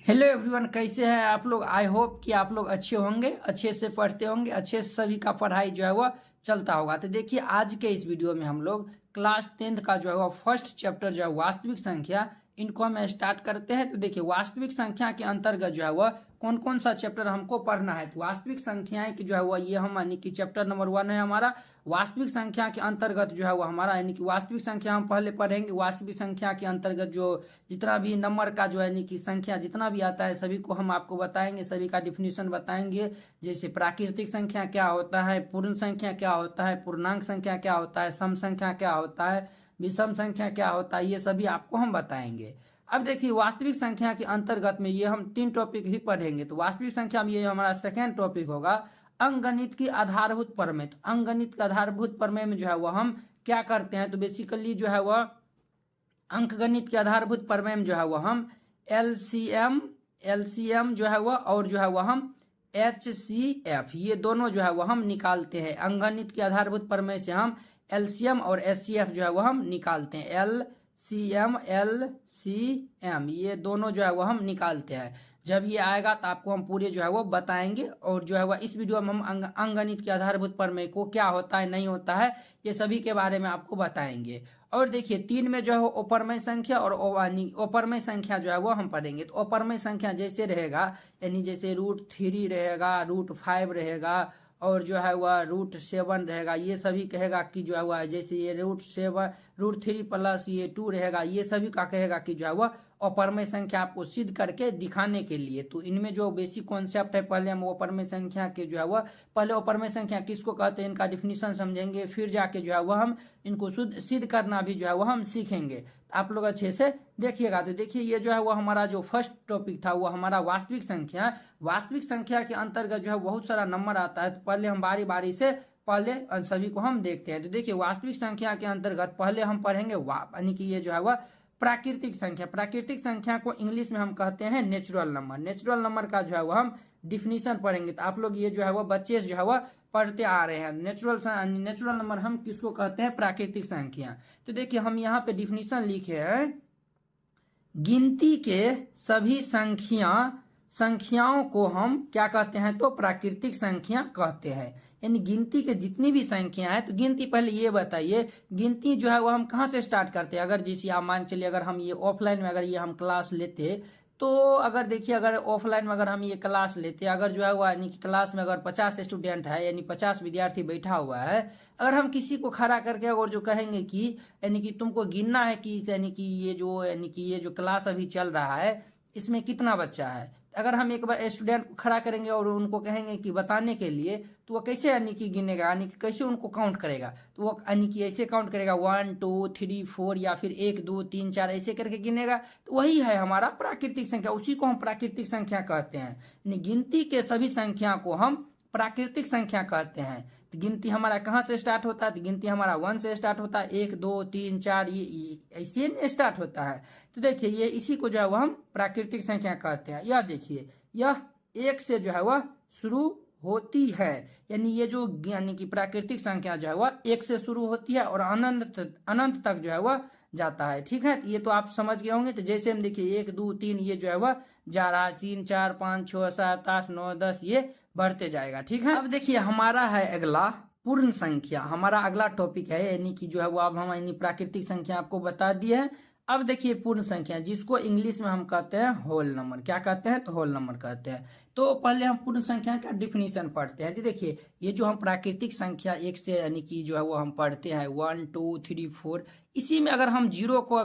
Hello everyone, कैसे हैं आप लोग। आई होप कि आप लोग अच्छे होंगे, अच्छे से पढ़ते होंगे, अच्छे से सभी का पढ़ाई जो है वह चलता होगा। तो देखिए आज के इस वीडियो में हम लोग क्लास 10th का जो है वह फर्स्ट चैप्टर जो है वास्तविक संख्या, इनको हम स्टार्ट करते हैं। तो देखिए वास्तविक संख्या के अंतर्गत जो है वह कौन कौन सा चैप्टर हमको पढ़ना है। तो वास्तविक संख्याएं की जो है वह ये हम यानी कि चैप्टर नंबर 1 है हमारा। वास्तविक संख्या के अंतर्गत जो है वह हमारा यानी कि वास्तविक संख्या हम पहले पढ़ेंगे। वास्तविक संख्या के अंतर्गत जो जितना भी नंबर का जो है यानी कि संख्या जितना भी आता है सभी को हम आपको बताएंगे, सभी का डिफिनीशन बताएंगे। जैसे प्राकृतिक संख्या क्या होता है, पूर्ण संख्या क्या होता है, पूर्णांक संख्या क्या होता है, सम संख्या क्या होता है, विषम संख्या क्या होता है, ये सभी आपको हम बताएंगे। अब देखिए वास्तविक संख्या के अंतर्गत में ये हम 3 टॉपिक ही पढ़ेंगे। तो वास्तविक संख्या में ये हमारा सेकेंड टॉपिक होगा अंकगणित की आधारभूत प्रमेय। तो अंकगणित का आधारभूत प्रमेय में जो है वह हम क्या करते हैं, तो बेसिकली जो है वह अंकगणित के आधारभूत प्रमेय में जो है वह हम एलसीएम जो है वह और जो है वह हम एचसीएफ, ये दोनों जो है वह हम निकालते हैं। अंकगणित के आधारभूत प्रमेय से हम एलसीएम और एचसीएफ जो है वह हम निकालते हैं। एलसीएम ये दोनों जो है वह हम निकालते हैं। जब ये आएगा तो आपको हम पूरे जो है वो बताएंगे, और जो है वह इस वीडियो में हम अंकगणित के आधारभूत प्रमेय को क्या होता है नहीं होता है ये सभी के बारे में आपको बताएंगे। और देखिए 3 में जो है अपरमय संख्या और अपरमय संख्या जो है वो हम पढ़ेंगे। तो अपरमय संख्या जैसे रहेगा यानी जैसे √3 रहेगा, √5 रहेगा और जो है वह √7 रहेगा। ये सभी कहेगा कि जो है वह जैसे ये √3 प्लस ये 2 रहेगा, ये सभी का कहेगा कि जो है वह अपरमय संख्या आपको सिद्ध करके दिखाने के लिए। तो इनमें जो बेसिक कॉन्सेप्ट है पहले हम अपरमय संख्या के जो है वह पहले अपरमय संख्या किसको कहते हैं इनका डिफिनीशन समझेंगे, फिर जाके जो है वह हम इनको सिद्ध करना भी जो है वह हम सीखेंगे। आप लोग अच्छे से देखिएगा। तो देखिए ये जो है वो हमारा जो फर्स्ट टॉपिक था वो हमारा वास्तविक संख्या। वास्तविक संख्या के अंतर्गत जो है बहुत सारा नंबर आता है। तो पहले हम बारी बारी से पहले सभी को हम देखते हैं। तो देखिए वास्तविक संख्या के अंतर्गत पहले हम पढ़ेंगे यानी कि ये जो है वह प्राकृतिक संख्या। प्राकृतिक संख्या को इंग्लिश में हम कहते हैं नेचुरल नंबर। नेचुरल नंबर का जो है वह हम डिफिनीशन पढ़ेंगे। तो आप लोग ये जो है वह बच्चे जो है वह पढ़ते आ रहे हैं। नेचुरल नंबर हम किसको कहते हैं, प्राकृतिक संख्या। तो देखिए हम यहाँ पे डिफिनीशन लिखे हैं, गिनती के सभी संख्याओं को हम क्या कहते हैं, तो प्राकृतिक संख्या कहते हैं। यानी गिनती के जितनी भी संख्या है, तो गिनती पहले ये बताइए गिनती जो है वो हम कहाँ से स्टार्ट करते हैं। अगर जैसे आप मान चलिए अगर हम ये ऑफलाइन में अगर ये हम क्लास लेते, तो अगर देखिए अगर ऑफलाइन में अगर हम ये क्लास लेते, अगर जो है वो यानी कि क्लास में अगर 50 स्टूडेंट है यानी 50 विद्यार्थी बैठा हुआ है, अगर हम किसी को खड़ा करके और जो कहेंगे कि यानी कि तुमको गिनना है कि यानी कि ये जो क्लास अभी चल रहा है इसमें कितना बच्चा है, अगर हम एक बार स्टूडेंट को खड़ा करेंगे और उनको कहेंगे कि बताने के लिए, तो वो कैसे यानी कि गिनेगा, यानी कि कैसे उनको काउंट करेगा। तो वो यानी कि ऐसे काउंट करेगा 1 2 3 4 या फिर 1 2 3 4 ऐसे करके गिनेगा। तो वही है हमारा प्राकृतिक संख्या, उसी को हम प्राकृतिक संख्या कहते हैं। यानी गिनती के सभी संख्या को हम प्राकृतिक संख्या कहते हैं। तो गिनती हमारा कहाँ से स्टार्ट होता है, तो गिनती हमारा 1 से स्टार्ट होता है, 1 2 3 4 ये ऐसे स्टार्ट होता है। तो देखिए ये इसी को जो है वह हम प्राकृतिक संख्या कहते हैं। यह देखिए यह 1 से जो है वह शुरू होती है, यानी ये जो यानी कि प्राकृतिक संख्या जो है वह 1 से शुरू होती है और अनंत तक जो है वह जाता है। ठीक है, ये तो आप समझ गए होंगे। तो जैसे हम देखिए 1 2 3 ये जो है वह जा रहा है, 3 4 5 6 7 8 9 10 ये बढ़ते जाएगा। ठीक है, अब देखिए हमारा है अगला पूर्ण संख्या। हमारा अगला टॉपिक है यानी कि जो है वो अब हम यानी प्राकृतिक संख्या आपको बता दिए हैं। अब देखिए पूर्ण संख्या जिसको इंग्लिश में हम कहते हैं होल नंबर। क्या कहते हैं, तो होल नंबर कहते हैं। तो पहले हम पूर्ण संख्या का डिफिनीशन पढ़ते हैं। देखिए ये जो हम प्राकृतिक संख्या 1 से यानी कि जो है वो हम पढ़ते हैं 1 2 3 4, इसी में अगर हम जीरो को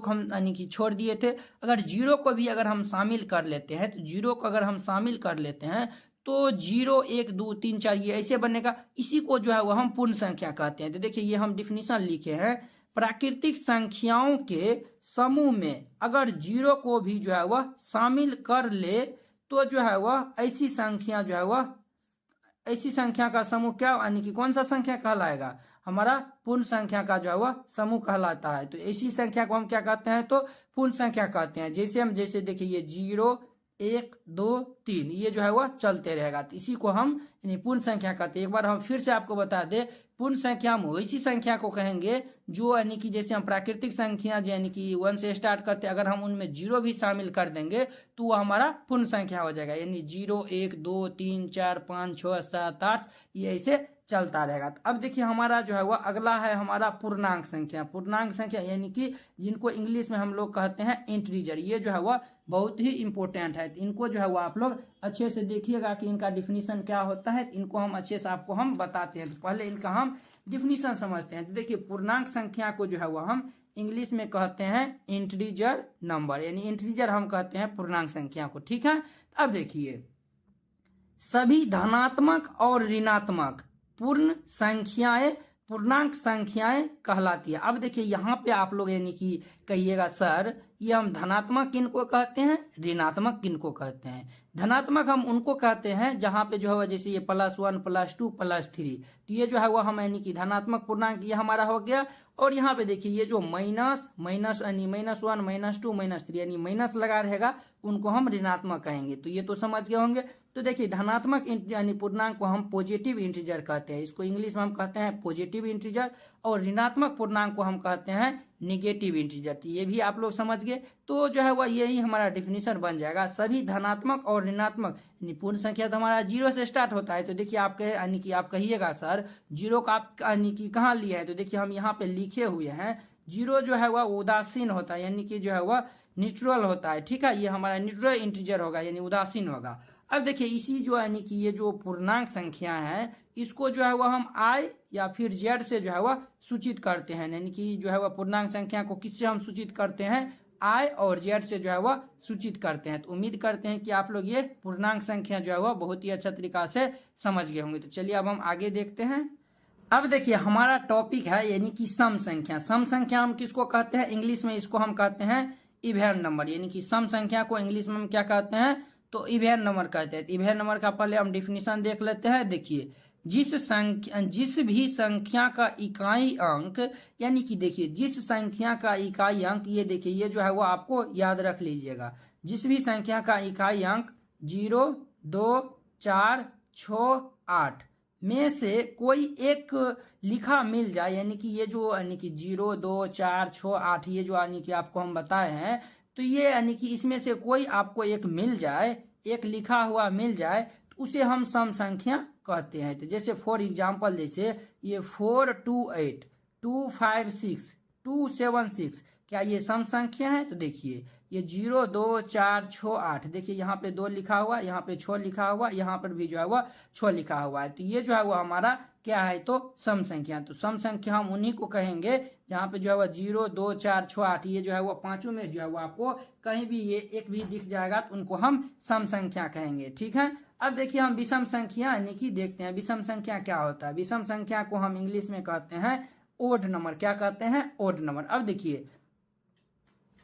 हम यानी कि छोड़ दिए थे, अगर जीरो को भी अगर हम शामिल कर लेते हैं, तो जीरो को अगर हम शामिल कर लेते हैं तो 0 1 2 3 4 ये ऐसे बनेगा। इसी को जो है वो हम पूर्ण संख्या कहते हैं। तो देखिए ये हम डिफिनीशन लिखे हैं, प्राकृतिक संख्याओं के समूह में अगर 0 को भी जो है वह शामिल कर ले तो जो है वह ऐसी संख्या जो है वह ऐसी संख्या का समूह क्या यानी कि कौन सा संख्या कहलाएगा, हमारा पूर्ण संख्या का जो है वह समूह कहलाता है। तो ऐसी संख्या को हम क्या कहते हैं, तो पूर्ण संख्या कहते हैं। जैसे देखिए ये 0 1 2 3 ये जो है वह चलते रहेगा। तो इसी को हम यानी पूर्ण संख्या कहते हैं। एक बार हम फिर से आपको बता दें, पूर्ण संख्या हम वैसी संख्या को कहेंगे जो यानी कि जैसे हम प्राकृतिक संख्या यानी कि 1 से स्टार्ट करते हैं, अगर हम उनमें 0 भी शामिल कर देंगे तो वो हमारा पूर्ण संख्या हो जाएगा। यानी 0 1 2 3 4 5 6 7 8 ये ऐसे चलता रहेगा। तो अब देखिए हमारा जो है वह अगला है हमारा पूर्णांक संख्या। पूर्णांक संख्या यानी कि जिनको इंग्लिश में हम लोग कहते हैं इंटीजर, ये जो है वह बहुत ही इंपॉर्टेंट है। तो इनको जो है वो आप लोग अच्छे से देखिएगा कि इनका डिफिनीशन क्या होता है। इनको हम अच्छे से आपको हम बताते हैं। तो पहले इनका हम डिफिनीशन समझते हैं। तो देखिए पूर्णांक संख्या को जो है वह हम इंग्लिश में कहते हैं इंटीजर नंबर, यानी इंटीजर हम कहते हैं पूर्णांक संख्या को। ठीक है, अब देखिए सभी धनात्मक और ऋणात्मक पूर्ण संख्याएं पूर्णांक संख्याएं कहलाती है। अब देखिए यहाँ पे आप लोग यानी कि कहिएगा सर ये हम धनात्मक किनको कहते हैं, ऋणात्मक किनको कहते हैं। धनात्मक हम उनको कहते हैं जहां पे जो है जैसे ये +1 +2 +3, तो ये जो है वो हम यानी कि धनात्मक पूर्णांक ये हमारा हो गया। और यहाँ पे देखिए ये जो माइनस यानी -1 -2 -3 यानी माइनस लगा रहेगा उनको हम ऋणात्मक कहेंगे। तो ये तो समझ गए होंगे। तो देखिए धनात्मक यानी पूर्णांक को हम पॉजिटिव इंटीजर कहते हैं, इसको इंग्लिश में हम कहते हैं पॉजिटिव इंटीजर। और ऋणात्मक पूर्णांक को हम कहते हैं निगेटिव इंटीजर। तो ये भी आप लोग समझ गए। तो जो है वह यही हमारा डिफिनीशन बन जाएगा। सभी धनात्मक और ऋणात्मक यानी पूर्ण संख्या तो हमारा 0 से स्टार्ट होता है। तो देखिए आप कहे यानी कि आप कहिएगा सर 0 का आप यानी कि कहाँ लिए है, तो देखिए हम यहाँ पे लिखे हुए हैं 0 जो है वह उदासीन होता है, यानी कि जो है वह न्यूट्रल होता है। ठीक है, ये हमारा न्यूट्रल इंटीजर होगा यानी उदासीन होगा। अब देखिए इसी जो यानी कि ये जो पूर्णांक संख्या है इसको जो है वह हम I या फिर Z से जो है वह सूचित करते हैं। यानी कि जो है वह पूर्णांक संख्या को किससे हम सूचित करते हैं, I और Z से जो है वह सूचित करते हैं। तो उम्मीद करते हैं कि आप लोग ये पूर्णांक संख्या जो है वह बहुत ही अच्छा तरीका से समझ गए होंगे। तो चलिए अब हम आगे देखते हैं। अब देखिए हमारा टॉपिक है यानी कि सम संख्या। सम संख्या हम किसको कहते हैं, इंग्लिश में इसको हम कहते हैं इवन नंबर। यानी कि सम संख्या को इंग्लिश में हम क्या कहते हैं, तो इवन नंबर कहते हैं। इवन नंबर का पहले हम डिफिनीशन देख लेते हैं। देखिए जिस भी संख्या का इकाई अंक, यानी कि देखिए जिस संख्या का इकाई अंक, ये देखिए ये जो है वो आपको याद रख लीजिएगा। जिस भी संख्या का इकाई अंक 0 2 4 6 8 में से कोई एक लिखा मिल जाए, यानी कि ये जो यानी कि 0 2 4 6 8 ये जो यानी कि आपको हम बताए हैं, तो ये यानी कि इसमें से कोई आपको एक मिल जाए, एक लिखा हुआ मिल जाए, तो उसे हम सम संख्या कहते हैं। तो जैसे फॉर एग्जांपल जैसे ये 4 2 8 2 5 6 2 7 6 क्या ये सम संख्या है। तो देखिए ये 0 2 4 6 8 देखिए यहाँ पे 2 लिखा हुआ, यहाँ पे 6 लिखा हुआ, यहाँ पर भी जो है वह 6 लिखा हुआ है। तो ये जो है वो हमारा क्या है, तो सम संख्या। तो सम संख्या हम उन्हीं को कहेंगे जहाँ पे जो है वह 0 2 4 6 8 ये जो है वो पांचों में जो है वो आपको कहीं भी ये एक भी दिख जाएगा तो उनको हम सम संख्या कहेंगे। ठीक है, अब देखिए हम विषम संख्या यानी कि देखते हैं विषम संख्या क्या होता है। विषम संख्या को हम इंग्लिश में कहते हैं ओड नंबर। क्या कहते हैं, ओड नंबर। अब देखिए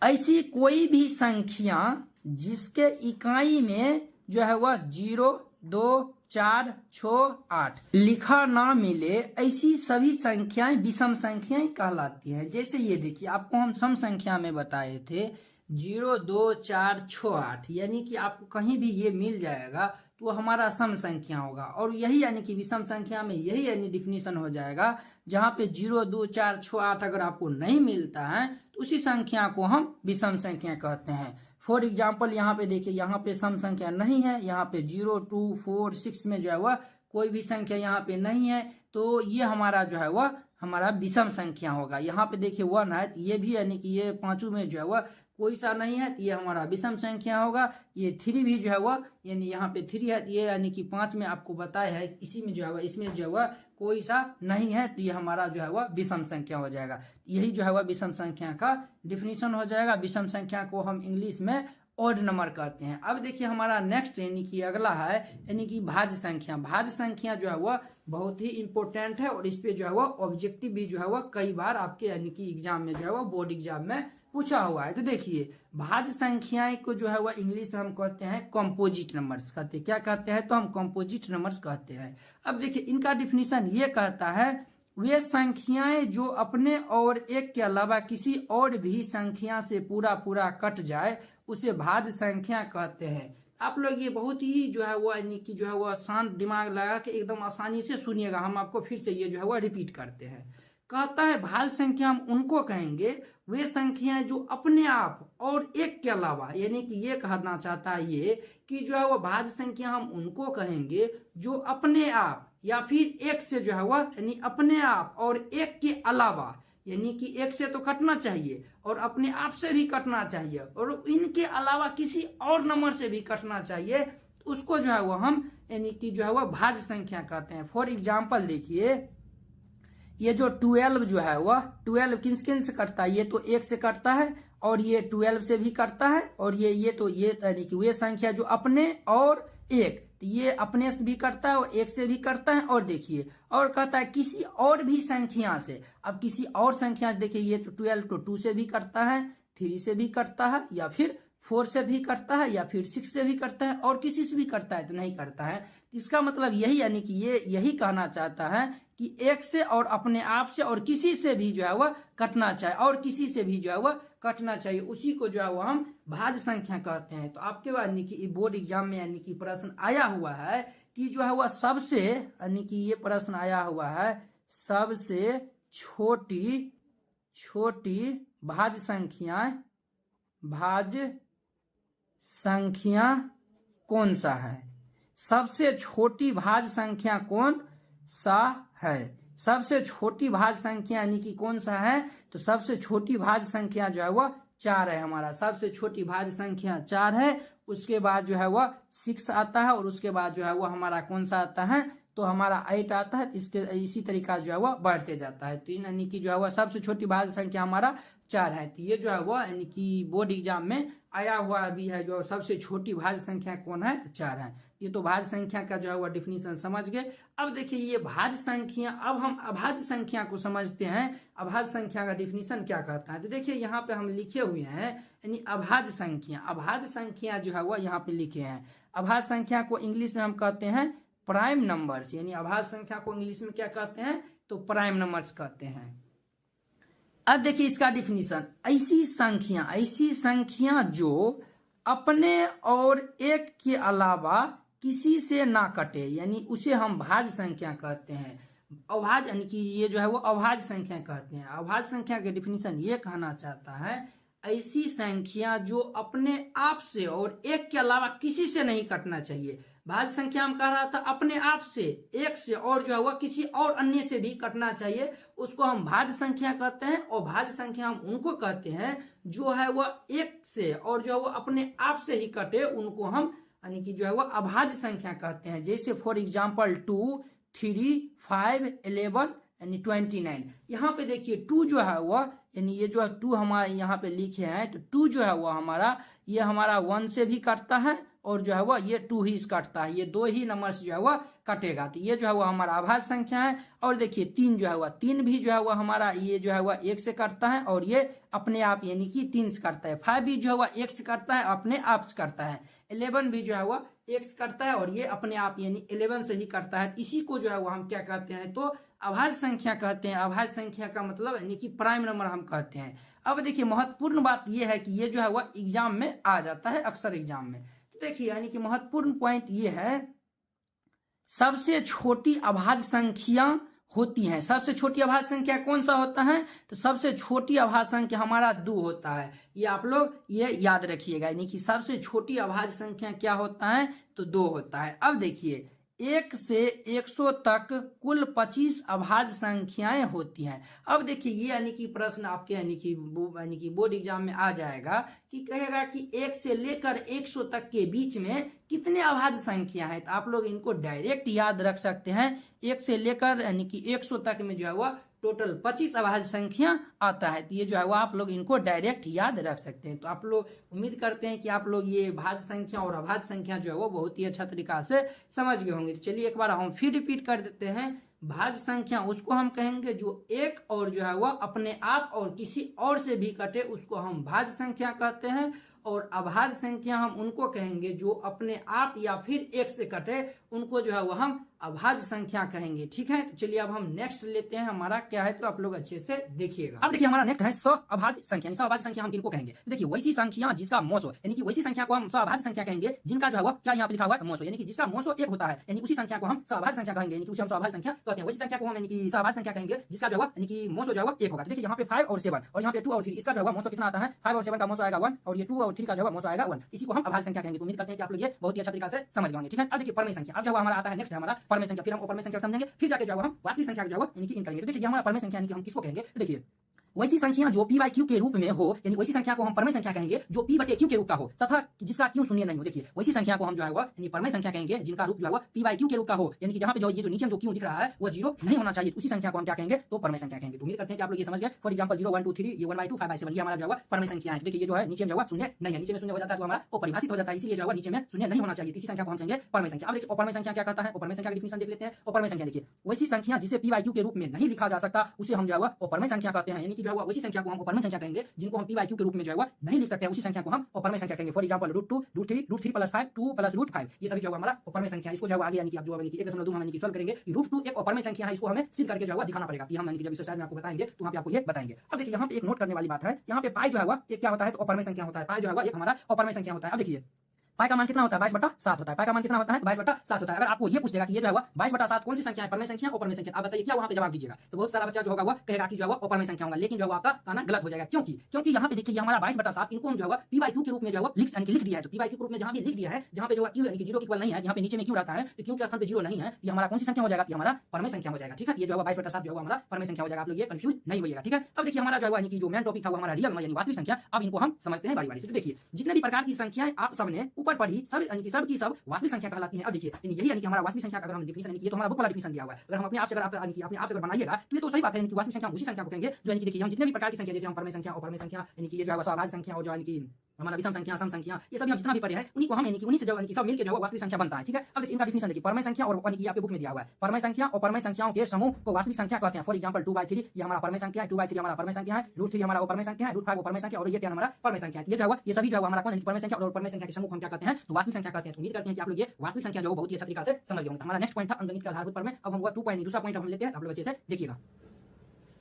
ऐसी कोई भी संख्या जिसके इकाई में जो है वह 0 2 4 6 8 लिखा ना मिले, ऐसी सभी संख्याएं विषम संख्याएं कहलाती हैं। जैसे ये देखिए आपको हम सम संख्या में बताए थे 0 2 4 6 8, यानी कि आपको कहीं भी ये मिल जाएगा तो हमारा सम संख्या होगा। और यही यानी कि विषम संख्या में यही यानी डिफिनीशन हो जाएगा, जहां पे 0 2 4 6 8 अगर आपको नहीं मिलता है तो उसी संख्या को हम विषम संख्या कहते हैं। फॉर एग्जाम्पल यहाँ पे देखिए यहाँ पे सम संख्या नहीं है, यहाँ पे 0 2 4 6 में जो है वह कोई भी संख्या यहाँ पे नहीं है, तो ये हमारा जो है वह हमारा विषम संख्या होगा। यहाँ पे देखिए 1 है, ये भी यानी कि ये पांचों में जो है वह कोई सा नहीं है, तो ये हमारा विषम संख्या होगा। ये 3 भी जो है वह यानी यहाँ पे 3 है, ये यानी कि 5 में आपको बताया है, इसी में जो है वह इसमें जो है वह कोई सा नहीं है, तो ये हमारा जो है वह विषम संख्या हो जाएगा। यही जो है वह विषम संख्या का डिफिनीशन हो जाएगा। विषम संख्या को हम इंग्लिश में ओड नंबर कहते हैं। अब देखिए हमारा नेक्स्ट यानी कि अगला है यानी कि भाज्य संख्या। भाज्य संख्या जो है वह बहुत ही इंपॉर्टेंट है और इस पे जो है वह ऑब्जेक्टिव भी जो है वह कई बार आपके यानी कि एग्जाम में जो है वह बोर्ड एग्जाम में पूछा हुआ है। तो देखिए भाज्य संख्याएं को जो है वह इंग्लिश में हम कहते हैं कंपोजिट नंबर्स कहते हैं। क्या कहते हैं, तो हम कंपोजिट नंबर्स कहते हैं। अब देखिए इनका डिफिनीशन ये कहता है वे संख्याएं जो अपने और एक के अलावा किसी और भी संख्या से पूरा पूरा कट जाए उसे भाज्य संख्या कहते हैं। आप लोग ये बहुत ही जो है वो यानी कि जो है वो शांत दिमाग लगा के एकदम आसानी से सुनिएगा। हम आपको फिर से ये जो है वो रिपीट करते हैं। कहता है भाज्य संख्या हम उनको कहेंगे वे संख्याएं जो अपने आप और एक के अलावा, यानी कि ये कहना चाहता है ये कि जो है वो भाज्य संख्या हम उनको कहेंगे जो अपने आप या फिर एक से जो है वह यानी अपने आप और एक के अलावा, यानी कि एक से तो कटना चाहिए और अपने आप से भी कटना चाहिए और इनके अलावा किसी और नंबर से भी कटना चाहिए, उसको जो है वो हम यानी कि जो है वह भाज्य संख्या कहते हैं। फॉर एग्जाम्पल देखिए, ये जो 12 जो है वह 12 किन किन से कटता है, ये तो एक से कटता है और ये 12 से भी कटता है और ये यानी कि वे संख्या जो अपने और एक, तो ये अपने से भी करता है और एक से भी करता है। और देखिए और कहता है किसी और भी संख्या से। अब किसी और संख्या से देखिए, ये तो 12 तो 2 से भी करता है, 3 से भी करता है या फिर 4 से भी करता है या फिर 6 से भी करता है और किसी से भी करता है तो नहीं करता है। इसका मतलब यही, यानी कि ये यही कहना चाहता है कि एक से और अपने आप से और किसी से भी जो है वह कटना चाहिए और किसी से भी जो है वह कटना चाहिए, उसी को जो है वह हम भाज्य संख्या कहते हैं। तो आपके बाद यानी कि बोर्ड एग्जाम में यानी कि प्रश्न आया हुआ है कि जो है वह सबसे, यानी कि ये प्रश्न आया हुआ है सबसे छोटी भाज्य संख्या कौन सा है। सबसे छोटी भाज्य संख्या कौन सा है, सबसे छोटी भाज्य संख्या यानी कि कौन सा है, तो सबसे छोटी भाज्य संख्या जो है वह 4 है। हमारा सबसे छोटी भाज्य संख्या 4 है। उसके बाद जो है वह 6 आता है और उसके बाद जो है वह हमारा कौन सा आता है, तो हमारा 8 आता है। इसके इसी तरीका जो है वह बढ़ते जाता है। तो यानी कि जो है वह सबसे छोटी भाज्य संख्या हमारा 4 है। तो ये जो है वह यानी कि बोर्ड एग्जाम में आया हुआ भी है, जो सबसे छोटी भाज्य संख्या कौन है, तो 4 है। ये तो भाज्य संख्या का जो है वह डिफिनीशन समझ गए। अब देखिए ये भाज्य संख्या, अब हम अभाज्य संख्या को समझते हैं। अभाज्य संख्या का डिफिनीशन क्या कहता है, तो देखिए यहाँ पे हम लिखे हुए हैं यानी अभाज्य संख्या जो है वह यहाँ पे लिखे हैं। अभाज्य संख्या को इंग्लिश में हम कहते हैं प्राइम नंबर्स, यानी अभाज्य संख्या को इंग्लिश में क्या कहते हैं, तो प्राइम नंबर्स कहते हैं। अब देखिए इसका डिफिनीशन, ऐसी संख्या जो अपने और एक के अलावा किसी से ना कटे, यानी उसे हम भाज्य संख्या कहते हैं। अभाज्य यानी कि ये जो है वो अभाज्य संख्या कहते हैं। अभाज्य संख्या के डिफिनीशन ये कहना चाहता है ऐसी संख्या जो अपने आप से और एक के अलावा किसी से नहीं कटना चाहिए। भाज्य संख्या हम कह रहा था अपने आप से, एक से और जो है वह किसी और अन्य से भी कटना चाहिए, उसको हम भाज्य संख्या कहते हैं। और भाज्य संख्या हम उनको कहते हैं जो है वह एक से और जो है वह अपने आप से ही कटे, उनको हम यानी कि जो है वह अभाज्य संख्या कहते हैं। जैसे फॉर एग्जाम्पल 2, 3, 5, 11 यानी 29। यहाँ पे देखिए 2 जो है वह यानी ये जो है 2 हमारे यहाँ पे लिखे हैं, तो 2 जो है वह हमारा ये हमारा 1 से भी कटता है और जो है वह ये 2 ही कटता है, ये 2 ही नंबर से जो है वह कटेगा। तो ये जो है वह हमारा अभाज्य संख्या है। और देखिए 3 जो है वह 3 भी जो है वह हमारा ये जो है वह 1 से कटता है और ये अपने आप यानी कि 3 से करता है। 5 भी जो है वह 1 से करता है, अपने आप से करता है। 11 भी जो है वह 1 से करता है और ये अपने आप यानी 11 से ही करता है। इसी को जो है वह हम क्या कहते हैं, तो अभाज्य संख्या कहते हैं। अभाज्य संख्या का मतलब यानी कि प्राइम नंबर हम कहते हैं। अब देखिए महत्वपूर्ण बात यह है कि ये जो है वह एग्जाम में आ जाता है, अक्सर एग्जाम में। देखिए यानी कि महत्वपूर्ण पॉइंट ये है, सबसे छोटी अभाज्य संख्या होती है। सबसे छोटी अभाज्य संख्या कौन सा होता है, तो सबसे छोटी अभाज्य संख्या हमारा 2 होता है। ये आप लोग ये याद रखिएगा, यानी कि सबसे छोटी अभाज्य संख्या क्या होता है, तो 2 होता है। अब देखिए 1 से 100 तक कुल 25 अभाज्य संख्याएं होती हैं। अब देखिए ये यानी कि प्रश्न आपके यानी कि बोर्ड एग्जाम में आ जाएगा कि कहेगा कि 1 से लेकर 100 तक के बीच में कितने अभाज्य संख्या हैं। तो आप लोग इनको डायरेक्ट याद रख सकते हैं। 1 से लेकर यानी कि 100 तक में जो है वह टोटल 25 अभाज्य संख्या आता है। तो ये जो है वो आप लोग इनको डायरेक्ट याद रख सकते हैं। तो आप लोग उम्मीद करते हैं कि आप लोग ये भाज्य संख्या और अभाज्य संख्या जो है वो बहुत ही अच्छा तरीका से समझ गए होंगे। तो चलिए एक बार हम फिर रिपीट कर देते हैं। भाज्य संख्या उसको हम कहेंगे जो एक और जो है वह अपने आप और किसी और से भी कटे, उसको हम भाज्य संख्या कहते हैं। और अभाज्य संख्या हम उनको कहेंगे जो अपने आप या फिर एक से कटे, उनको जो है वह हम अभाज्य संख्या कहेंगे। ठीक है, तो चलिए अब हम नेक्स्ट लेते हैं, हमारा क्या है तो आप लोग अच्छे से देखिएगा। अब देखिए हमारा नेक्स्ट है सअभाज्य संख्या। सअभाज्य संख्या हम किनको कहेंगे? तो देखिए वैसी संख्या जिसका मोसो, यानी कि वैसी संख्या को हम सअभाज्य संख्या कहेंगे जिनका जो है क्या यहाँ पे लिखा हुआ है मोसो, यानी कि जिसका मोसो एक होता है, यानी उसी संख्या को हम सअभाज्य संख्या कहेंगे, यानी कि उसे हम सअभाज्य संख्या कहते हैं। वैसी संख्या को हम यानी कि सअभाज्य संख्या कहेंगे जिसका जो है यानी कि मोसो जो है एक होगा। तो देखिए यहाँ पे 5 और 7 और यहाँ पे 2 और 3, इसका जो है मोसो कितना आता है? 5 और 7 का मोसो आएगा 1 और ये 2 और 3 का जो है मोसो आएगा 1। इसी को हम अभाज्य संख्या कहेंगे। तो उम्मीद करते हैं कि आप लोग ये बहुत ही अच्छा तरीके से समझ गए। ठीक है, अब देखिए परमेय संख्या। अब जो हमारा आता है नेक्स्ट है हमारा परमेय संख्या। फिर हम परमेय संख्या समझेंगे, फिर जाके जो हम वास्तविक संख्या जो यानी कि इन करेंगे। तो देखिए हमारा परमेय संख्या यानी कि हम किसको कहेंगे? तो देखिए वैसी संख्या जो p बाई q के रूप में हो, यानी वैसी संख्या को हम परमेय संख्या कहेंगे जो p बटे q के रूप का हो तथा जिसका q शून्य नहीं हो। देखिए वैसी संख्या को हम जो है यानी परमेय संख्या कहेंगे जिनका रूप जो है p बाई q के रूप का हो, यानी कि जहां पे जो ये जो नीचे जो q दिख रहा है वो 0 नहीं होना चाहिए, उसी संख्या को हम क्या कहेंगे? तो परमेय संख्या कहेंगे। तो उम्मीद करते हैं कि आप लोग ये समझ गए। फॉर एग्जांपल 0 1 2 3 ये 1/2 5/7 ये हमारा जो है परमेय संख्या है। देखिए ये जो है नीचे में जो है शून्य नहीं है, नीचे में शून्य हो जाता है तो हमारा वो परिभाषित हो जाता है, इसलिए जो है नीचे में शून्य नहीं होना चाहिए, इसी संख्या को हम कहेंगे परमेय संख्या। अब देखिए अपरमेय संख्या क्या कहता है? अपरमेय संख्या की डिफिनेशन देख लेते हैं। अपरमेय संख्या देखिए वैसी संख्या जिसे p बाई q के रूप में नहीं लिखा जा सकता उसे हम जो है अपरमेय संख्या कहते हैं, यानी कि जो है वैसी संख्या को हम अपरमेय संख्या कहेंगे जिनको हम p बाई q के रूप में जो है नहीं लिख सकते हैं, उसी संख्या को हम अपरमेय संख्या कहेंगे। फॉर एग्जांपल √2 √3 +5 2 + √5 ये सभी जो है हमारा अपरमेय संख्या। इसको जो आगे यानी कि आप जो 1.2 हम यानी कि सॉल्व करेंगे कि √2 एक अपरमेय संख्या है, इसको हमें सिद्ध करके जो है दिखाना पड़ेगा। कि हम यानी कि जब एक्सरसाइज में आपको बताएंगे तो वहां पे आपको ये बताएंगे। अब देखिए यहाँ पे एक नोट करने वाली बात है, यहाँ पे पाई जो है एक क्या होता है? तो अपरमेय संख्या होता है। पाई जो है एक हमारा अपरमेय संख्या होता है। अब देखिए पाई का मान कितना होता है? 22/7 होता है। पाई का मान कितना होता है? 22/7 होता है। अगर आपको ये पूछ देगा कि ये जो है 22/7 कौन सी संख्या है? परमेय संख्या अपरमेय संख्या, आप बताइए क्या वहां पे जवाब दीजिएगा? तो बहुत सारा बच्चा जो होगा वो कहेगा कि जो है अपरमेय संख्या होगा, लेकिन जो आपका कहना गलत हो जाएगा। क्योंकि यहाँ पे देखिए हमारा 22/7 इनको हम जो है p बाई q के रूप में जो है लिख दिया है। तो p बाई q के रूप में जहां भी लिख दिया है, जहां पे जो q यानी कि 0 के इक्वल नहीं है, जहां पे नीचे में q रहता है तो q के स्थान पे 0 नहीं है, ये हमारा कौन सी संख्या हो जाएगा? ये हमारा परमेय संख्या हो जाएगा। ठीक है, ये जो है 22/7 जो है हमारा परमेय संख्या हो जाएगा। आप लोग ये कंफ्यूज नहीं होइएगा। ठीक है, अब देखिए हमारा जो है यानी कि जो मेन टॉपिक था वो हमारा रियल यानी वास्तविक संख्या। अब इनको हम समझते हैं बारी-बारी से। तो देखिए जितने भी प्रकार की संख्याएं आप सबने ऊपर पढ़ी सब यानी कि सब की सब वास्तविक संख्या कहलाती है। अब देखिए यही यानी कि हमारा वास्तविक संख्या का अगर हम डिफिनेशन यानी कि ये तो हमारा बुक वाला डिफिनेशन दिया हुआ है, अगर हम अपने आप से अगर आप अगर बनाइएगा तो ये तो सही बात है, यानी कि वास्तविक संख्या उसी संख्या को कहेंगे जो यानी कि देखिए हम जितने भी प्रकार की संख्या जैसे हम परमेय संख्या अपरमेय संख्या यानी कि ये जो है सअभाज्य संख्या और जो यानी कि हमारा विषम संख्या सम संख्या ये सभी हम जितना भी पढ़े हैं उन्हीं को हम यानी कि उन्हीं से जो यानी कि सब मिलकर जो है वास्तविक संख्या बनता है। ठीक है, अब देखिए इनका डिफिनेशन देखिए परमेय संख्या और यानी कि आपके बुक में दिया हुआ है। परमेय संख्या और परमेय संख्याओं के समूह को वास्तविक संख्या कहते हैं। फॉर एग्जांपल 2/3 ये हमारा परमेय संख्या है, 2/3 हमारा परमेय संख्या है, √3 हमारा अपरमेय संख्या है, √5 अपरमेय संख्या और ये 10 हमारा परमेय संख्या है। ये जो है ये सभी जो है हमारा कौन परमेय संख्या और परमेय संख्या के समूह को हम क्या कहते हैं? तो वास्तविक संख्या कहते हैं। तो उम्मीद करते हैं कि आप लोग ये वास्तविक संख्या जो बहुत ही अच्छा तरीके से समझ गए होंगे। हमारा नेक्स्ट पॉइंट था अंकगणित के आधारभूत परमेय। अब हम वो 2 पॉइंट दूसरा पॉइंट हम लेते हैं, आप लोग अच्छे से देखिएगा।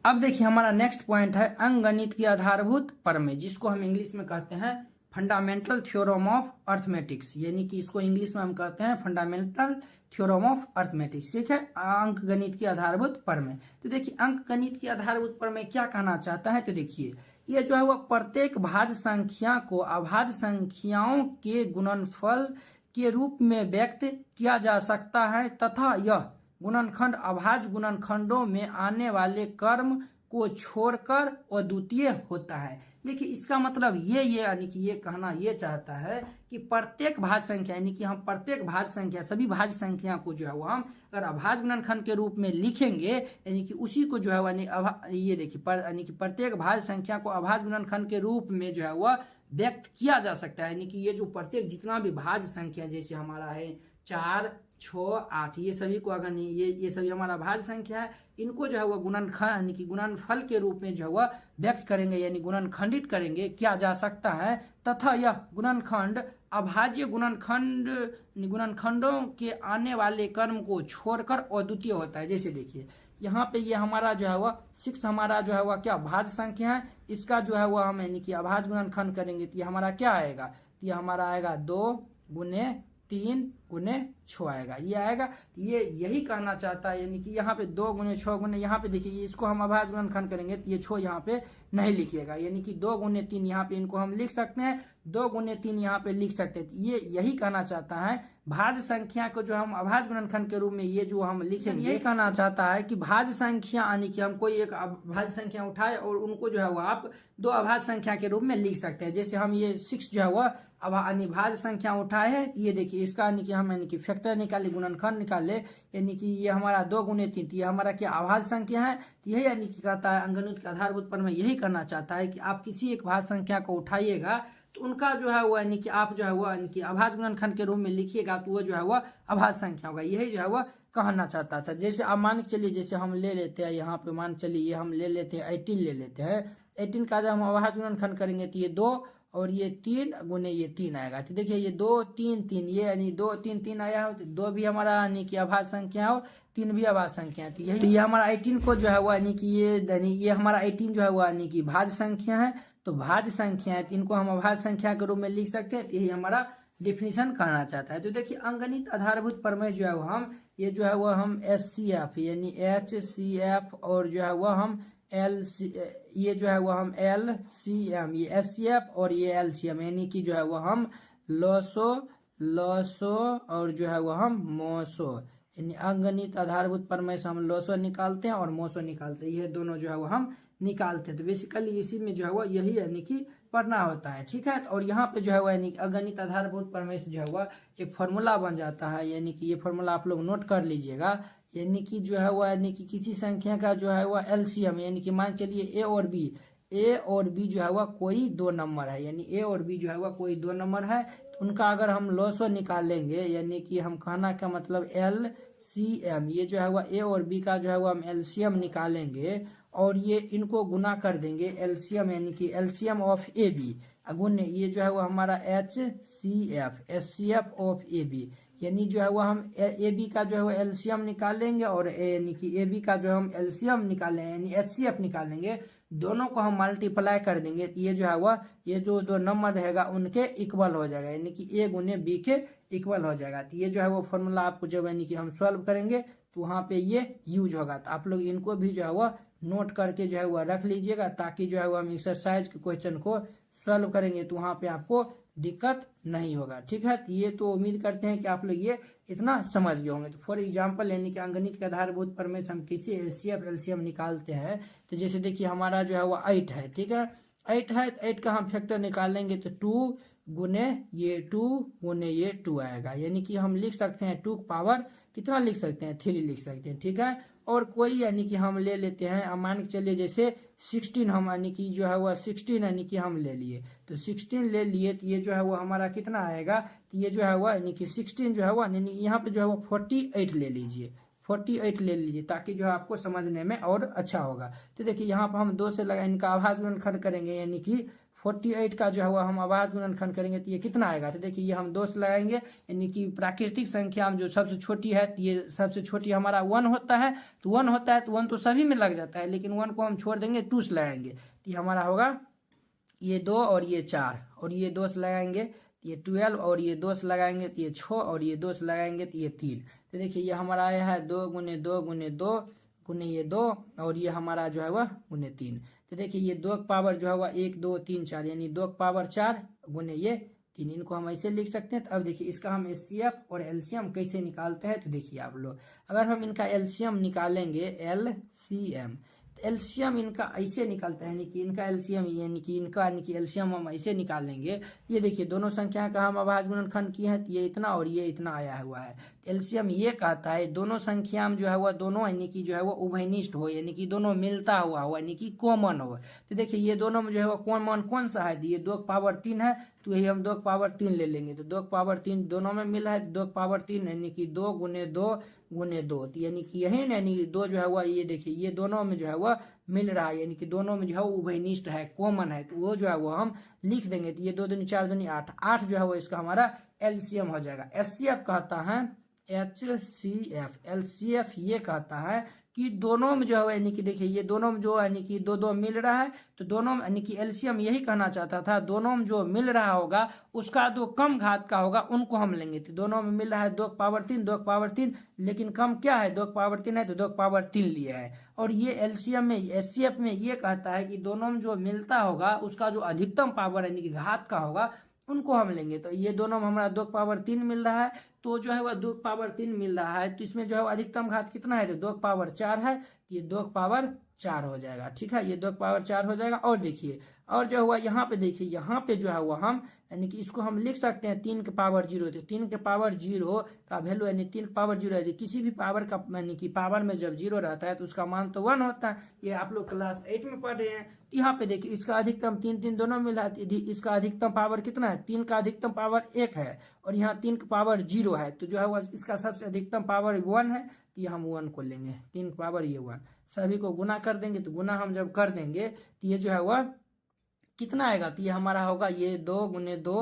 अब देखिए हमारा नेक्स्ट पॉइंट है अंकगणित के आधारभूत परमेय, जिसको हम इंग्लिश में कहते हैं फंडामेंटल थ्योरम ऑफ अर्थमेटिक्स, यानी कि इसको इंग्लिश में हम कहते हैं फंडामेंटल थ्योरम ऑफ अर्थमेटिक्स। ठीक है, अंकगणित के आधारभूत परमेय। तो देखिए अंकगणित के आधारभूत परमेय क्या कहना चाहता है? तो देखिए ये जो है वह प्रत्येक भाज्य संख्या को अभाज्य संख्याओं के गुणनफल के रूप में व्यक्त किया जा सकता है तथा यह गुणनखंड अभाज्य गुणनखंडों में आने वाले क्रम को छोड़कर अद्वितीय होता है। देखिए इसका मतलब ये यानी कि ये कहना ये चाहता है कि प्रत्येक भाज्य संख्या यानी कि हम प्रत्येक भाज्य संख्या सभी भाज्य संख्या को जो है वो हम अगर अभाज्य गुणनखंड के रूप में लिखेंगे यानी कि उसी को जो है यानी ये देखिए यानी कि प्रत्येक भाज्य संख्या को अभाज्य गुणनखंड के रूप में जो है वह व्यक्त किया जा सकता है। यानी कि ये जो प्रत्येक जितना भी भाज्य संख्या जैसे हमारा है 4 6 8 ये सभी को अगर ये सभी हमारा भाज्य संख्या है, इनको जो है वो गुणनखंड यानी कि गुणनफल के रूप में जो है वह व्यक्त करेंगे यानी गुणनखंडित करेंगे किया जा सकता है तथा यह गुणनखंड अभाज्य गुणनखंडों के आने वाले क्रम को छोड़कर अद्वितीय होता है। जैसे देखिए यहाँ पे ये हमारा जो है वह 6 हमारा जो है वह क्या भाज्य संख्या है, इसका जो है वह हम यानी कि अभाज्य गुणनखंड करेंगे तो ये हमारा क्या आएगा? तो ये हमारा आएगा 2 × 3 × 6 आएगा, ये आएगा। तो ये यही कहना चाहता है यानी कि यहाँ पे 2 × 6 × यहाँ पे देखिए इसको हम अभाज्य गुणनखंड करेंगे तो ये 6 यहाँ पे नहीं लिखिएगा, यानी कि 2 × 3 यहाँ पे इनको हम लिख सकते हैं, 2 × 3 यहाँ पे लिख सकते हैं। ये यही कहना चाहता है भाज्य संख्या को जो हम अभाज्य गुणनखंड के रूप में ये जो हम लिखेंगे, यही कहना चाहता है कि भाज्य संख्या यानी कि हम कोई एक भाज्य संख्या उठाए और उनको जो है वो आप 2 अभाज्य संख्या के रूप में लिख सकते हैं। जैसे हम ये 6 जो है वह भाज्य संख्या उठाए है, ये देखिए इसका यानी कि हम यानी कि फैक्टर निकाले गुणनखंड निकाले यानी कि ये हमारा 2 × 3 ये हमारा क्या अभाज्य संख्या है। यही यानी कि कहता है अंकगणित के आधारभूत परमेय यही करना चाहता है कि आप किसी एक भाज्य संख्या को उठाइएगा तो उनका जो है वो यानी कि आप जो है वो यानी कि अभाज्य गुणनखंड के रूप में लिखिएगा तो वो जो है वो अभाज्य संख्या होगा, यही जो है वो कहना चाहता था। जैसे आप मान के चलिए जैसे हम ले लेते हैं यहाँ पे मान चलिए हम ले लेते हैं 18 ले लेते हैं, 18 का जब हम अभाज्य गुणनखंड करेंगे तो ये 2 और ये 3 गुने ये 3 आएगा। तो देखिए ये 2 3 3 ये यानी 2 3 3 आया हो तो 2 भी हमारा यानी कि अभाज्य संख्या हो, 3 भी अभाज्य संख्या है। तो ये हमारा 18 को जो है वो यानी कि ये हमारा 18 जो है वो यानी कि भाज्य संख्या है। तो भाज्य संख्या है तो इनको हम अभाज्य संख्या के रूप में लिख सकते हैं। यही हमारा डिफिनीशन कहना चाहता है। तो देखिए अंगणित आधारभूत प्रमेय जो है वो हम ये जो है वो हम SCF यानी HCF और जो है वो हम ये जो है वो हम LCM, ये SCF और ये LCM यानी कि जो है वो हम लॉसो और जो है वो हम मोसो, यानी अंगणित आधारभूत प्रमेय से हम लॉसो निकालते हैं और मोसो निकालते हैं। ये दोनों जो है वो हम निकालते हैं। तो बेसिकली इसी में जो है वो यही यानी कि पढ़ना होता है, ठीक है। और यहाँ पे जो है वो यानी अगणित आधारभूत प्रमेय से जो है वो एक फॉर्मूला बन जाता है, यानी कि ये फॉर्मूला आप लोग नोट कर लीजिएगा। यानी कि जो है वो यानी कि किसी संख्या का जो है वो LCM यानी कि मान चलिए ए और बी जो है वह कोई 2 नंबर है, यानी ए और बी जो है वह कोई 2 नंबर है। तो उनका अगर हम लॉसो निकालेंगे यानी कि हम कहना का मतलब LCM, ये जो है वह ए और बी का जो है वह हम LCM निकालेंगे और ये इनको गुना कर देंगे LCM यानी कि LCM ऑफ ए बी गुण ये जो है वो हमारा SCF ऑफ ए बी, यानी जो है वो हम ए बी का जो है वो LCM निकालेंगे और यानी कि ए बी का जो हम LCM निकालेंगे यानी HCF निकालेंगे। दोनों को हम मल्टीप्लाई कर देंगे तो ये जो है वह ये जो 2 नंबर रहेगा उनके इक्वल हो जाएगा, यानी कि ए गुने बी के इक्वल हो जाएगा। तो ये जो है वो फॉर्मूला आपको जब यानी कि हम सॉल्व करेंगे तो वहाँ पे ये यूज होगा। तो आप लोग इनको भी जो है वह नोट करके जो है वह रख लीजिएगा, ताकि जो है वो हम एक्सरसाइज के क्वेश्चन को सॉल्व करेंगे तो वहाँ पे आपको दिक्कत नहीं होगा, ठीक है। तो ये तो उम्मीद करते हैं कि आप लोग ये इतना समझ गए होंगे। तो फॉर एग्जांपल यानी कि अंगणित के आधारभूत प्रमेय से हम किसी HCF LCM निकालते हैं। तो जैसे देखिए हमारा जो है वो 8 है, ठीक है। 8 है तो 8 का हम फैक्टर निकालेंगे तो 2 गुने ये 2 आएगा, यानी कि हम लिख सकते हैं 2 का पावर कितना लिख सकते हैं 3 लिख सकते हैं, ठीक है। और कोई यानी कि हम ले लेते हैं, मान के चलिए जैसे 16 हम यानी कि जो है वह 16 यानी कि हम ले लिए, तो 16 ले लिए तो ये जो है वो हमारा कितना आएगा, तो ये जो है वह यानी कि 16 जो है वह यानी यहाँ पे जो है वो 48 ले लीजिए, 48 ले लीजिए, ताकि जो है आपको समझने में और अच्छा होगा। तो देखिए यहाँ पर हम 2 से लगा इनका आभाज्य गुणनखंड करेंगे, यानी कि 48 का जो है हम अभाज्य गुणनखंड करेंगे तो ये कितना आएगा। तो देखिए ये हम 2 से लगाएंगे, यानी कि प्राकृतिक संख्या में जो सबसे छोटी है तो ये सबसे छोटी हमारा 1 होता है। तो 1 होता है तो 1 तो सभी में लग जाता है, लेकिन 1 को हम छोड़ देंगे 2 से लगाएंगे तो ये हमारा होगा ये 2 और ये 4 और ये 2 से लगाएंगे तो ये 12 और ये 2 से लगाएंगे तो ये 6 और ये 2 से लगाएंगे तो ये 3। तो देखिए ये हमारा आया है 2 गुने 2 गुने 2 गुने ये 2 और ये हमारा जो है वह गुने 3। तो देखिए ये 2 का पावर जो है वह 1 2 3 4 यानी 2 का पावर 4 गुने ये 3, इनको हम ऐसे लिख सकते हैं। तो अब देखिए इसका हम HCF और LCM कैसे निकालते हैं। तो देखिए आप लोग अगर हम इनका LCM निकालेंगे LCM, तो LCM इनका ऐसे निकलता है, यानी कि इनका LCM यानी कि LCM हम ऐसे निकालेंगे। ये देखिए दोनों संख्या का हम अभाज्य गुणनखंड किए हैं तो ये इतना और ये इतना आया हुआ है। LCM ये कहता है दोनों संख्या में जो है वह दोनों यानी कि जो है वो उभयनिष्ठ हो, यानी कि दोनों मिलता हुआ हो, यानी कि कॉमन हो। तो देखिए ये दोनों में जो है वो कॉमन कौन सा है, ये 2 का पावर 3 है तो यही हम 2 का पावर 3 ले लेंगे। तो 2 का पावर 3 दोनों में मिला है, 2 का पावर 3 यानी कि 2 गुने 2 गुने 2, तो यानी कि यही यानी 2 जो है वह ये देखिए ये दोनों में जो है वह मिल रहा है, यानी कि दोनों में जो है वो उभयनिष्ठ है, कॉमन है। तो वो जो है वो हम लिख देंगे। तो ये 2 दूनी 4 दूनी 8, 8 जो है वो इसका हमारा LCM हो जाएगा। SCF कहता है HCF, LCF ये कहता है कि दोनों में जो है यानी कि देखिए ये दोनों में जो यानी कि 2 2 मिल रहा है, तो दोनों यानी कि LCM यही कहना चाहता था दोनों में जो मिल रहा होगा उसका जो कम घात का होगा उनको हम लेंगे। तो दोनों में मिल रहा है 2 का पावर 3 2 का पावर 3, लेकिन कम क्या है 2 का पावर 3 है तो 2 का पावर 3 लिया है। और ये LCM में SCF में ये कहता है कि दोनों में जो मिलता होगा उसका जो अधिकतम पावर यानी कि घात का होगा उनको हम लेंगे। तो ये दोनों में हमारा 2 का पावर 3 मिल रहा है, तो जो है वह 2 का पावर 3 मिल रहा है, तो इसमें जो है अधिकतम घात कितना है तो 2 का पावर 4 है, तो ये 2 का पावर 4 हो जाएगा, ठीक है। ये 2 का पावर 4 हो जाएगा। और देखिए और जो हुआ यहाँ पे देखिए यहाँ पे जो है वो हम यानी कि इसको हम लिख सकते हैं 3 के पावर 0, तो 3 के पावर 0 का वैल्यू यानी 3 के पावर 0 है। किसी भी पावर का यानी कि पावर में जब 0 रहता है तो उसका मान तो 1 होता है। ये आप लोग क्लास 8 में पढ़ रहे हैं। तो यहाँ पे देखिए इसका अधिकतम 3 3 दोनों मिला है, इसका अधिकतम पावर कितना है 3 का अधिकतम पावर 1 है और यहाँ 3 का पावर 0 है, तो जो है वह इसका सबसे अधिकतम पावर 1 है, तो ये हम 1 को लेंगे। 3 का पावर ये 1, सभी को गुना कर देंगे। तो गुना हम जब कर देंगे तो ये जो है वह कितना आएगा, तो ये हमारा होगा ये 2 गुने 2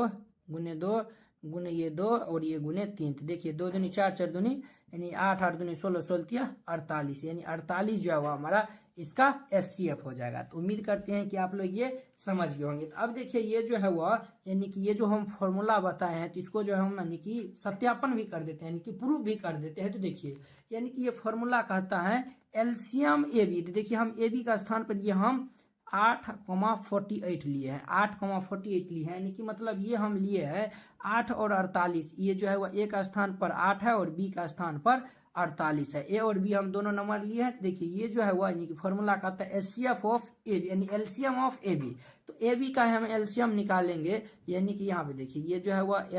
गुने 2 गुने ये 2 और ये गुने 3। तो देखिए 2 दूनी 4 4 दूनी यानी 8 8 दूनी 16 16 48 यानी 48 जो है वो हमारा इसका SCF हो जाएगा। तो उम्मीद करते हैं कि आप लोग ये समझ गए होंगे। तो अब देखिए ये जो है वह यानी कि ये जो हम फॉर्मूला बताए हैं तो इसको जो है हम यानी कि सत्यापन भी कर देते हैं, यानी कि प्रूफ भी कर देते हैं। तो देखिए यानी कि ये फॉर्मूला कहता है LCM AB। तो देखिए हम AB का स्थान पर ये हम 8,48 लिए हैं, 8,48 लिए हैं, यानी कि मतलब ये हम लिए हैं 8 और 48। ये जो है वह ए का स्थान पर 8 है और बी का स्थान पर 48 है। ए और बी हम दोनों नंबर लिए हैं। तो देखिए ये जो है वह यानी कि फॉर्मूला कहता है SCF ऑफ ए बी यानी LCM ऑफ ए बी। तो ए बी का हम LCM निकालेंगे, यानी कि यहाँ पे देखिए ये जो है वह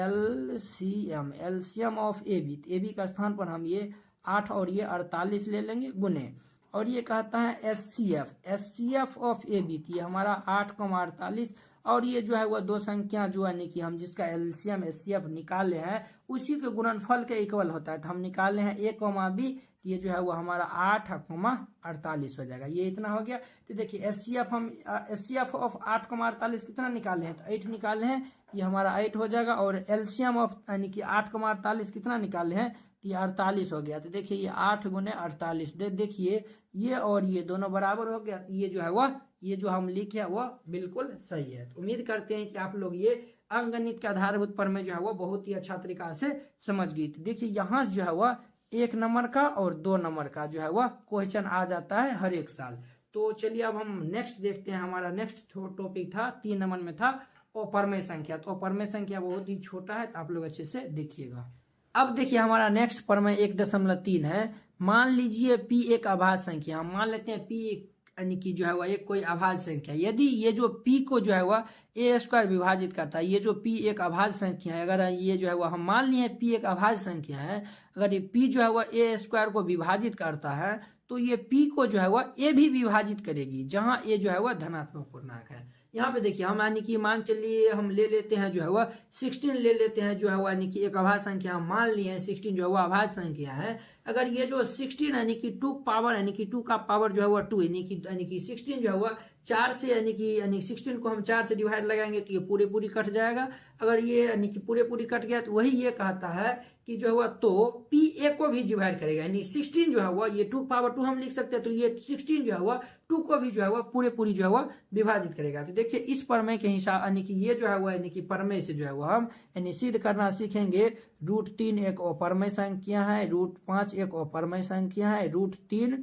LCM of A B. A B का स्थान पर हम ये 8 और ये 48 ले लेंगे गुने, और ये कहता है SCF ऑफ ए बी। ये हमारा 8,48 और ये जो है वह दो संख्या जो यानी कि हम जिसका LCM SCF निकाले हैं उसी के गुणनफल के इक्वल होता है। तो हम निकाले हैं A, B, तो ये जो है वो हमारा 8,48 हो जाएगा। ये इतना हो गया। तो देखिए SCF ऑफ 8,48 कितना निकाले हैं, तो 8 निकाले हैं, तो ये हमारा 8 हो जाएगा। और LCM ऑफ यानी कि 8,48 कितना निकाले हैं, तो ये 48 हो गया। तो देखिए ये 8 गुने 48 देखिए ये और ये दोनों बराबर हो गया। तो ये जो है वह ये जो हम लिखे हैं वह बिल्कुल सही है। तो उम्मीद करते हैं कि आप लोग ये अंकगणित के आधारभूत प्रमेय जो है वह बहुत ही अच्छा तरीका से समझ गई। तो देखिए यहाँ जो है वह 1 नंबर का और 2 नंबर का जो है वह क्वेश्चन आ जाता है हर एक साल। तो चलिए अब हम नेक्स्ट देखते हैं। हमारा नेक्स्ट टॉपिक था 3 नंबर में था अप्रमेय संख्या। तो अप्रमेय संख्या बहुत ही छोटा है, तो आप लोग अच्छे से देखिएगा। अब देखिए हमारा नेक्स्ट प्रमेय 1.3 है। मान लीजिए P एक अभाज्य संख्या, हम मान लेते हैं P यानी कि जो है वह एक कोई अभाज्य संख्या। यदि ये जो P को जो है वह A² विभाजित करता है, ये जो P एक अभाज्य संख्या है, अगर ये जो है वह हम मान लिए P एक अभाज्य संख्या है, अगर ये P जो है वह A² को विभाजित करता है तो ये P को जो है वह A भी विभाजित करेगी, जहां A जो है वह धनात्मक पूर्णांक है। यहाँ पे देखिए हम यानी कि मान चलिए हम ले लेते हैं जो है वह 16 ले लेते हैं, जो है वह यानी कि एक अभाज्य संख्या हम मान लिए हैं 16 जो है वह अभाज्य संख्या है। अगर ये जो 16 यानी कि 2 पावर यानी कि 2 का पावर जो है वह 2 यानी कि 16 जो है वह 4 से यानी 16 को हम 4 से डिवाइड लगाएंगे तो ये पूरी कट जाएगा। अगर ये यानी कि पूरी कट गया तो वही ये कहता है कि जो है वह तो PA को भी डिवाइड करेगा, यानी 16 जो है वह ये 2 पावर 2 हम लिख सकते हैं, तो ये 16 जो है वह 2 को भी जो है वह पूरी जो है वह विभाजित करेगा। तो देखिए इस प्रमेय के हिसाब यानी कि ये जो है वह यानी कि प्रमेय से जो है वह हम यानी सिद्ध करना सीखेंगे। √3 एक अप्रमेय संख्या है, √5 एक अप्रमेय संख्या है, √3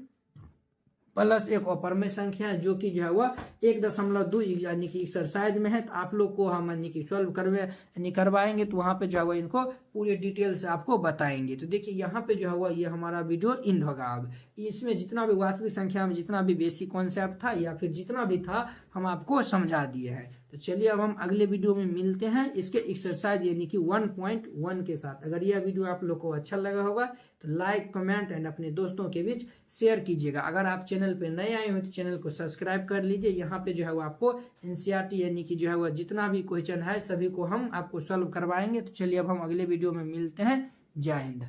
प्लस एक अप्रमेय संख्या है, जो कि जो है वह 1.2 यानी कि एक्सरसाइज में है। तो आप लोग को हम यानी कि सॉल्व करवाएंगे, तो वहां पे जो है वो इनको पूरे डिटेल से आपको बताएंगे। तो देखिए यहाँ पे जो है वह ये हमारा वीडियो एंड होगा। अब इसमें जितना भी वास्तविक संख्या में जितना भी बेसिक कॉन्सेप्ट था या फिर जितना भी था हम आपको समझा दिए हैं। तो चलिए अब हम अगले वीडियो में मिलते हैं इसके एक्सरसाइज यानी कि 1.1 के साथ। अगर यह वीडियो आप लोग को अच्छा लगा होगा तो लाइक, कमेंट एंड अपने दोस्तों के बीच शेयर कीजिएगा। अगर आप चैनल पे नए आए हो तो चैनल को सब्सक्राइब कर लीजिए। यहाँ पे जो है वो आपको NCERT यानी कि जो है वो जितना भी क्वेश्चन है सभी को हम आपको सॉल्व करवाएंगे। तो चलिए अब हम अगले वीडियो में मिलते हैं। जय हिंद।